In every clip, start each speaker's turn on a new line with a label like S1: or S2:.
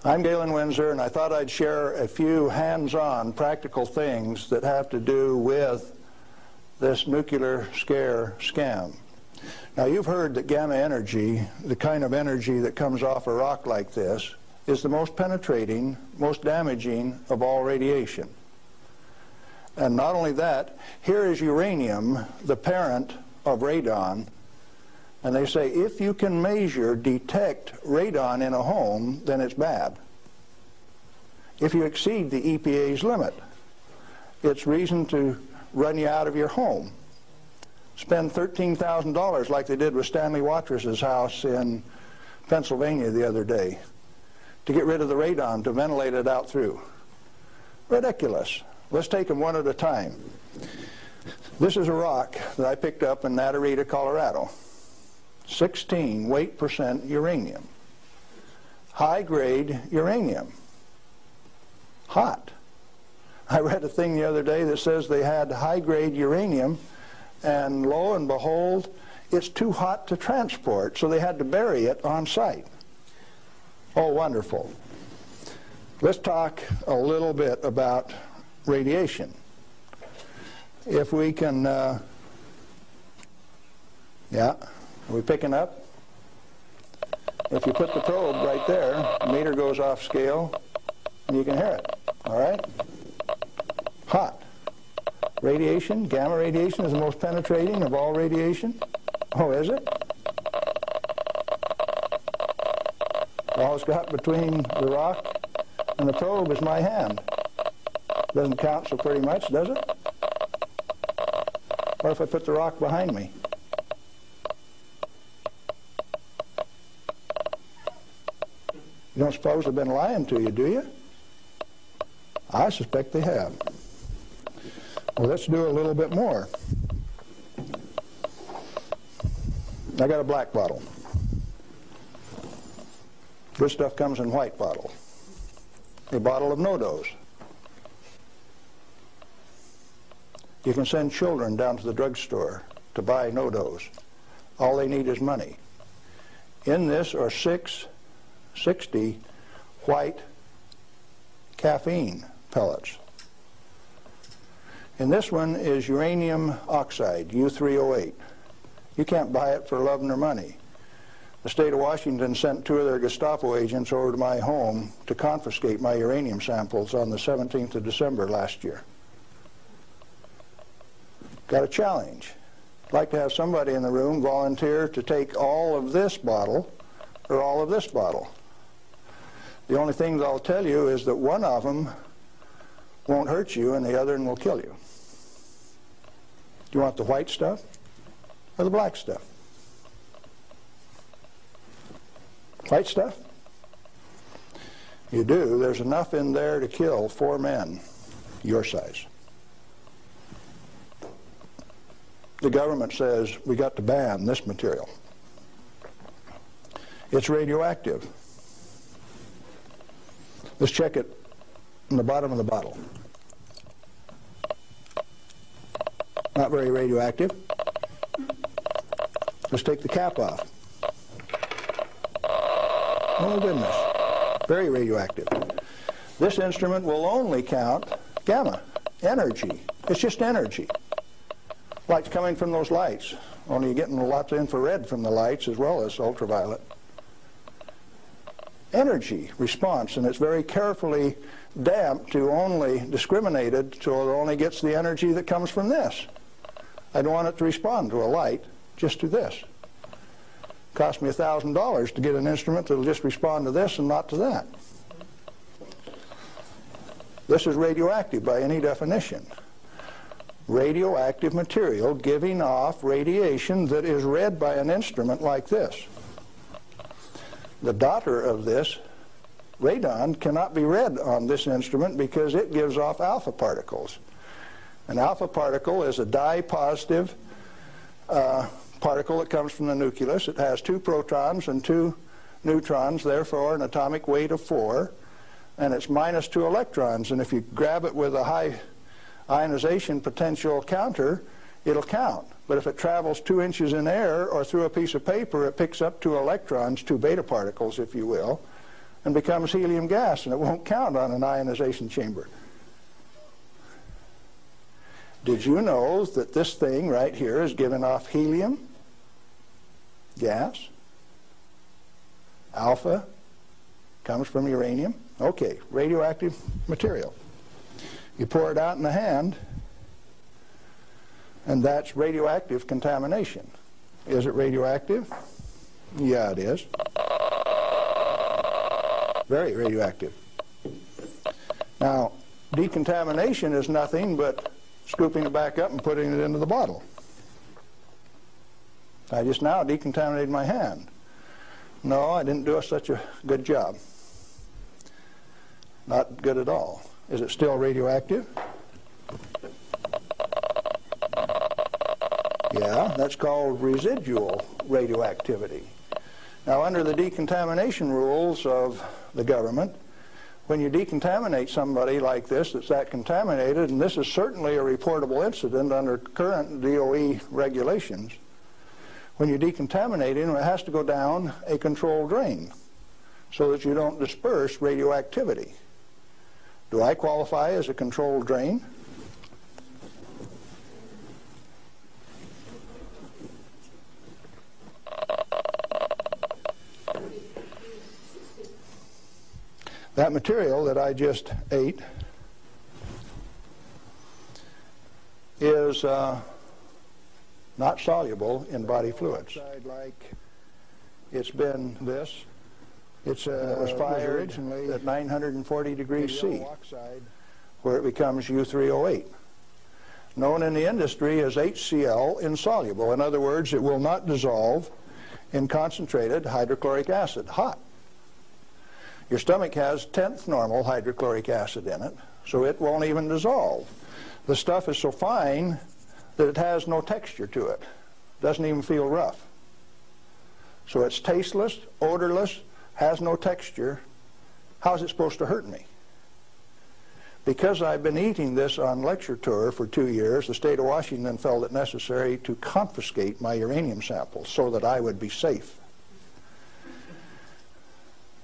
S1: I'm Galen Winsor, and I thought I'd share a few hands-on practical things that have to do with this nuclear scare scam. Now, you've heard that gamma energy, the kind of energy that comes off a rock like this, is the most penetrating, most damaging of all radiation. And not only that, here is uranium, the parent of radon, and they say if you can detect radon in a home, then it's bad. If you exceed the EPA's limit, it's reason to run you out of your home. Spend $13,000 like they did with Stanley Watrous' house in Pennsylvania the other day to get rid of the radon, to ventilate it out through. Ridiculous. Let's take them one at a time. This is a rock that I picked up in Natarita, Colorado. 16 weight % uranium. High-grade uranium. Hot. I read a thing the other day that says they had high-grade uranium, and lo and behold, it's too hot to transport, so they had to bury it on site. Oh, wonderful. Let's talk a little bit about radiation. If we can, yeah, are we picking up? If you put the probe right there, the meter goes off scale, and you can hear it, all right? Hot. Radiation, gamma radiation, is the most penetrating of all radiation. Oh, is it? All it's got between the rock and the probe is my hand. Doesn't count so pretty much, does it? What if I put the rock behind me? You don't suppose they've been lying to you, do you? I suspect they have. Well, let's do a little bit more. I got a black bottle. This stuff comes in white bottle. A bottle of no-dose. You can send children down to the drugstore to buy no-dose. All they need is money. In this are 60 white caffeine pellets. And this one is uranium oxide, U3O8. You can't buy it for love nor money. The state of Washington sent 2 of their Gestapo agents over to my home to confiscate my uranium samples on the 17th of December last year. Got a challenge. I'd like to have somebody in the room volunteer to take all of this bottle or all of this bottle. The only thing that I'll tell you is that one of them won't hurt you and the other one will kill you. Do you want the white stuff or the black stuff? White stuff? You do. There's enough in there to kill 4 men your size. The government says we got to ban this material. It's radioactive. Let's check it in the bottom of the bottle. Not very radioactive. Let's take the cap off. Oh goodness, very radioactive. This instrument will only count gamma, energy. It's just energy. Light's coming from those lights, only you're getting lots of infrared from the lights as well as ultraviolet. Energy response, and it's very carefully damped to only discriminated so it only gets the energy that comes from this. I don't want it to respond to a light, just to this. Cost me $1,000 to get an instrument that will just respond to this and not to that. This is radioactive by any definition. Radioactive material giving off radiation that is read by an instrument like this. The daughter of this, radon, cannot be read on this instrument because it gives off alpha particles. An alpha particle is a dye-positive particle that comes from the nucleus. It has 2 protons and 2 neutrons, therefore an atomic weight of 4, and it's minus 2 electrons. And if you grab it with a high ionization potential counter, it'll count. But if it travels 2 inches in air or through a piece of paper, it picks up 2 electrons, 2 beta particles, if you will, and becomes helium gas, and it won't count on an ionization chamber. Did you know that this thing right here is giving off helium gas? Alpha comes from uranium. Okay, radioactive material. You pour it out in the hand, and that's radioactive contamination. Is it radioactive? Yeah, it is. Very radioactive. Now, decontamination is nothing but scooping it back up and putting it into the bottle. I just now decontaminated my hand. No, I didn't do such a good job. Not good at all. Is it still radioactive? Yeah, that's called residual radioactivity. Now, under the decontamination rules of the government, when you decontaminate somebody like this that's that contaminated, and this is certainly a reportable incident under current DOE regulations, when you decontaminate him, it has to go down a controlled drain so that you don't disperse radioactivity. Do I qualify as a controlled drain? That material that I just ate is not soluble in body fluids. Like it's been this. It was fired originally at 940 degrees C, where it becomes U3O8, known in the industry as HCl insoluble. In other words, it will not dissolve in concentrated hydrochloric acid, hot. Your stomach has 10th normal hydrochloric acid in it, so it won't even dissolve. The stuff is so fine that it has no texture to it. Doesn't even feel rough. So it's tasteless, odorless, has no texture. How's it supposed to hurt me? Because I've been eating this on lecture tour for 2 years, the state of Washington felt it necessary to confiscate my uranium samples so that I would be safe.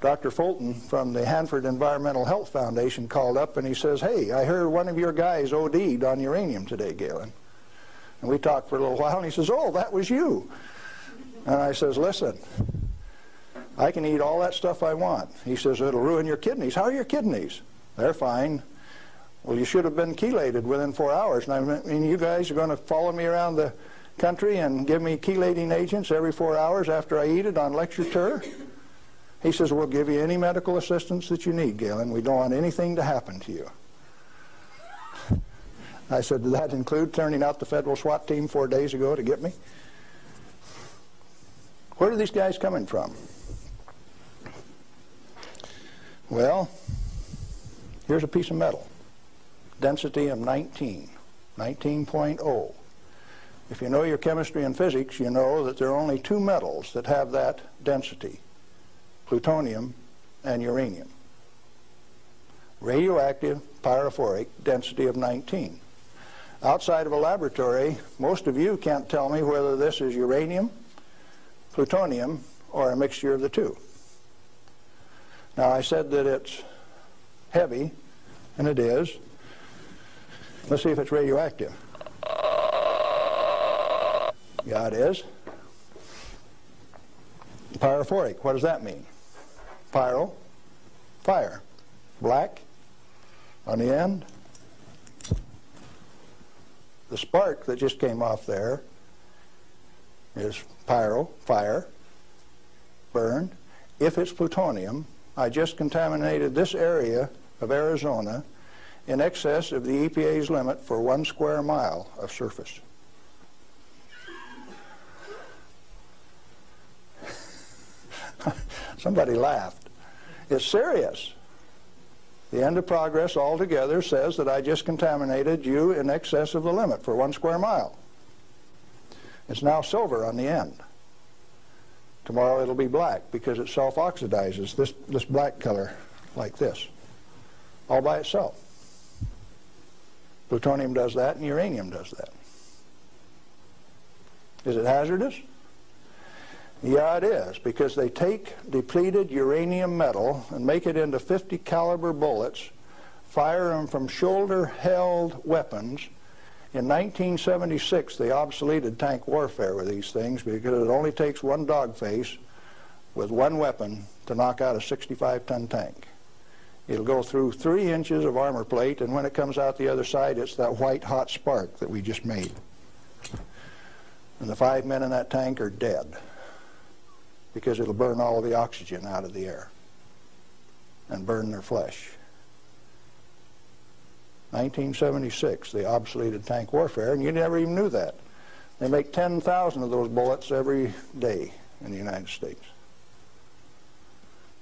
S1: Dr. Fulton from the Hanford Environmental Health Foundation called up and he says, "Hey, I heard one of your guys OD'd on uranium today, Galen." And we talked for a little while and he says, "Oh, that was you." And I says, "Listen, I can eat all that stuff I want." He says, "It'll ruin your kidneys." "How are your kidneys?" "They're fine." "Well, you should have been chelated within 4 hours. And I mean, you guys are going to follow me around the country and give me chelating agents every 4 hours after I eat it on lecture tour?" He says, "We'll give you any medical assistance that you need, Galen. We don't want anything to happen to you." I said, "Did that include turning out the federal SWAT team 4 days ago to get me?" Where are these guys coming from? Well, here's a piece of metal. Density of 19.0. If you know your chemistry and physics, you know that there are only 2 metals that have that density: plutonium and uranium. Radioactive, pyrophoric, density of 19. Outside of a laboratory, most of you can't tell me whether this is uranium, plutonium, or a mixture of the two. Now, I said that it's heavy, and it is. Let's see if it's radioactive. Yeah, it is. Pyrophoric, what does that mean? Pyro, fire. Black on the end. The spark that just came off there is pyro, fire, burned. If it's plutonium, I just contaminated this area of Arizona in excess of the EPA's limit for 1 square mile of surface. Somebody laughed. It's serious. The end of progress altogether says that I just contaminated you in excess of the limit for 1 square mile. It's now silver on the end. Tomorrow it'll be black because it self-oxidizes, this black color like this, all by itself. Plutonium does that and uranium does that. Is it hazardous? Yeah, it is, because they take depleted uranium metal and make it into 50 caliber bullets, fire them from shoulder-held weapons. In 1976, they obsoleted tank warfare with these things because it only takes one dog face with one weapon to knock out a 65-ton tank. It'll go through 3 inches of armor plate, and when it comes out the other side, it's that white hot spark that we just made. And the 5 men in that tank are dead, because it'll burn all of the oxygen out of the air and burn their flesh. 1976, they obsoleted tank warfare, and you never even knew that. They make 10,000 of those bullets every day in the United States.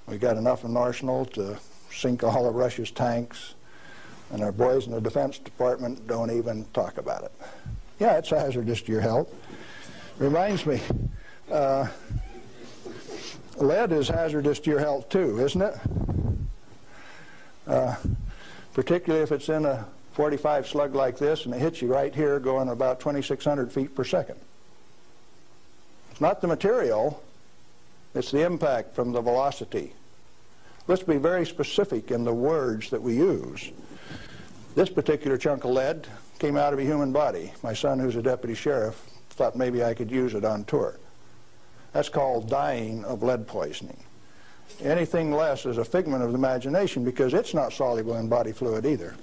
S1: We got enough in the arsenal to sink all of Russia's tanks, and our boys in the Defense Department don't even talk about it. Yeah, it's hazardous to your health. Reminds me, lead is hazardous to your health too, isn't it? Particularly if it's in a 45 slug like this and it hits you right here going about 2,600 feet per second. It's not the material, it's the impact from the velocity. Let's be very specific in the words that we use. This particular chunk of lead came out of a human body. My son, who's a deputy sheriff, thought maybe I could use it on tour. That's called dying of lead poisoning. Anything less is a figment of the imagination because it's not soluble in body fluid either.